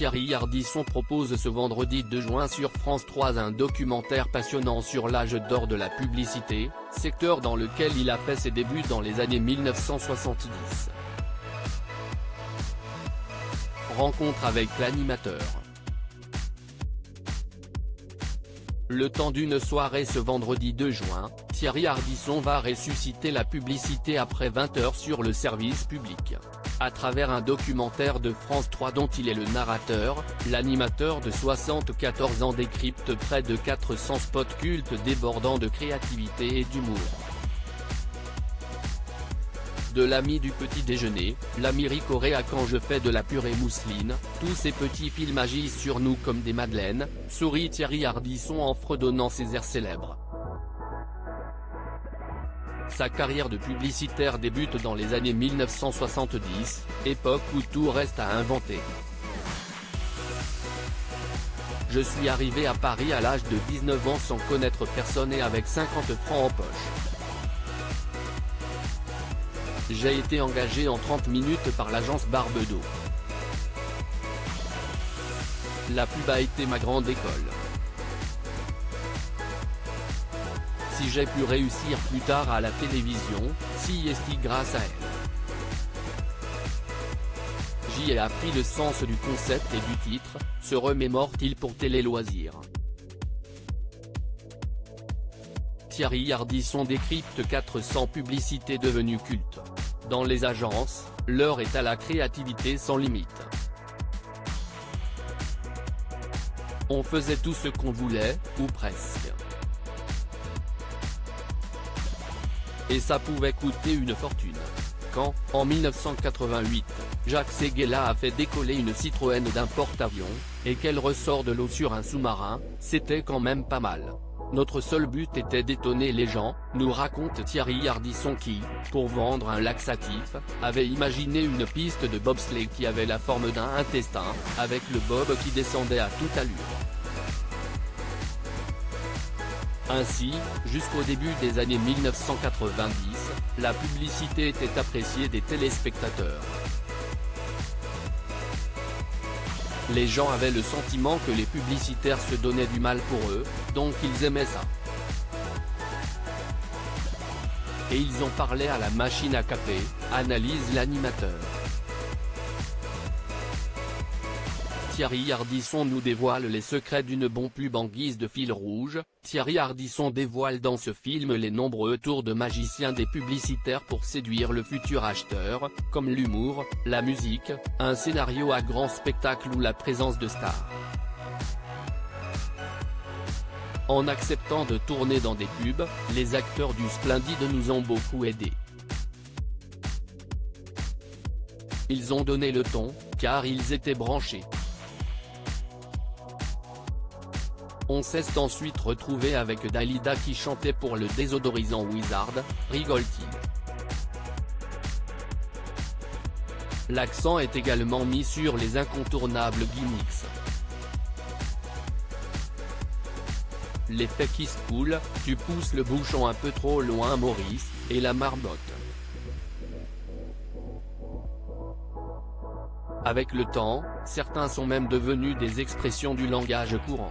Thierry Ardisson propose ce vendredi 2 juin sur France 3 un documentaire passionnant sur l'âge d'or de la publicité, secteur dans lequel il a fait ses débuts dans les années 1970. Rencontre avec l'animateur. Le temps d'une soirée ce vendredi 2 juin, Thierry Ardisson va ressusciter la publicité après 20 heures sur le service public. À travers un documentaire de France 3 dont il est le narrateur, l'animateur de 74 ans décrypte près de 400 spots cultes débordant de créativité et d'humour. De l'ami du petit déjeuner, l'ami Ricoré à Quand je fais de la purée mousseline, tous ces petits films agissent sur nous comme des madeleines, sourit Thierry Ardisson en fredonnant ses airs célèbres. Sa carrière de publicitaire débute dans les années 1970, époque où tout reste à inventer. Je suis arrivé à Paris à l'âge de 19 ans sans connaître personne et avec 50 francs en poche. J'ai été engagé en 30 minutes par l'agence Barbedo. La pub a été ma grande école. Si j'ai pu réussir plus tard à la télévision, c'est grâce à elle. J'y ai appris le sens du concept et du titre, se remémore-t-il pour Télé Loisirs. Thierry Ardisson décrypte 400 publicités devenues cultes. Dans les agences, l'heure est à la créativité sans limite. On faisait tout ce qu'on voulait, ou presque. Et ça pouvait coûter une fortune. Quand, en 1988, Jacques Séguéla a fait décoller une Citroën d'un porte-avions, et qu'elle ressort de l'eau sur un sous-marin, c'était quand même pas mal. Notre seul but était d'étonner les gens, nous raconte Thierry Ardisson qui, pour vendre un laxatif, avait imaginé une piste de bobsleigh qui avait la forme d'un intestin, avec le bob qui descendait à toute allure. Ainsi, jusqu'au début des années 1990, la publicité était appréciée des téléspectateurs. Les gens avaient le sentiment que les publicitaires se donnaient du mal pour eux, donc ils aimaient ça. Et ils ont parlé à la machine à café, analyse l'animateur. Thierry Ardisson nous dévoile les secrets d'une bonne pub en guise de fil rouge. Thierry Ardisson dévoile dans ce film les nombreux tours de magicien des publicitaires pour séduire le futur acheteur, comme l'humour, la musique, un scénario à grand spectacle ou la présence de stars. En acceptant de tourner dans des pubs, les acteurs du Splendide nous ont beaucoup aidés. Ils ont donné le ton, car ils étaient branchés. On s'est ensuite retrouvé avec Dalida qui chantait pour le désodorisant Wizard, rigole-t-il. L'accent est également mis sur les incontournables gimmicks. L'effet qui se coule, tu pousses le bouchon un peu trop loin Maurice, et la marmotte. Avec le temps, certains sont même devenus des expressions du langage courant.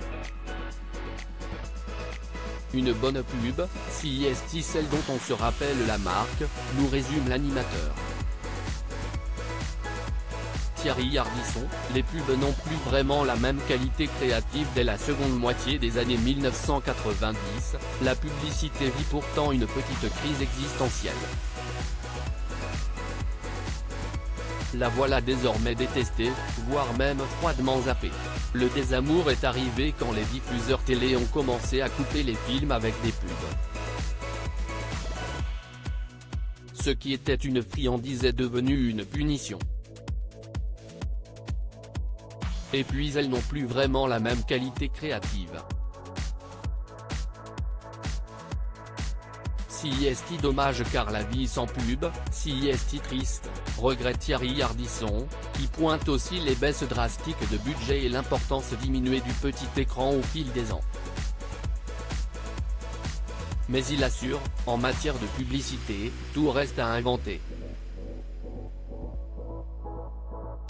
Une bonne pub, c'est celle dont on se rappelle la marque, nous résume l'animateur. Thierry Ardisson, les pubs n'ont plus vraiment la même qualité créative dès la seconde moitié des années 1990, la publicité vit pourtant une petite crise existentielle. La voilà désormais détestée, voire même froidement zappée. Le désamour est arrivé quand les diffuseurs télé ont commencé à couper les films avec des pubs. Ce qui était une friandise est devenu une punition. Et puis elles n'ont plus vraiment la même qualité créative. C'est dommage car la vie sans pub, c'est triste, regrette Thierry Ardisson, qui pointe aussi les baisses drastiques de budget et l'importance diminuée du petit écran au fil des ans. Mais il assure, en matière de publicité, tout reste à inventer.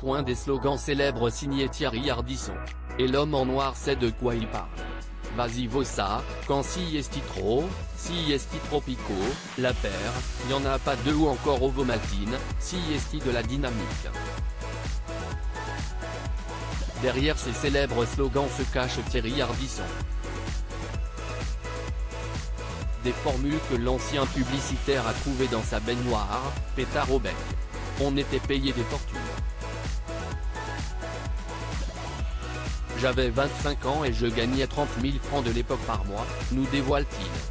Des slogans célèbres signés Thierry Ardisson. Et l'homme en noir sait de quoi il parle. Vas-y Vossa, quand si esti trop, si esti tropico, la paire, y en a pas deux ou encore Ovomatine, si esti de la dynamique. Derrière ces célèbres slogans se cache Thierry Ardisson. Des formules que l'ancien publicitaire a trouvées dans sa baignoire, pétard au bec. On était payé des fortunes. J'avais 25 ans et je gagnais 30 000 francs de l'époque par mois, nous dévoile-t-il.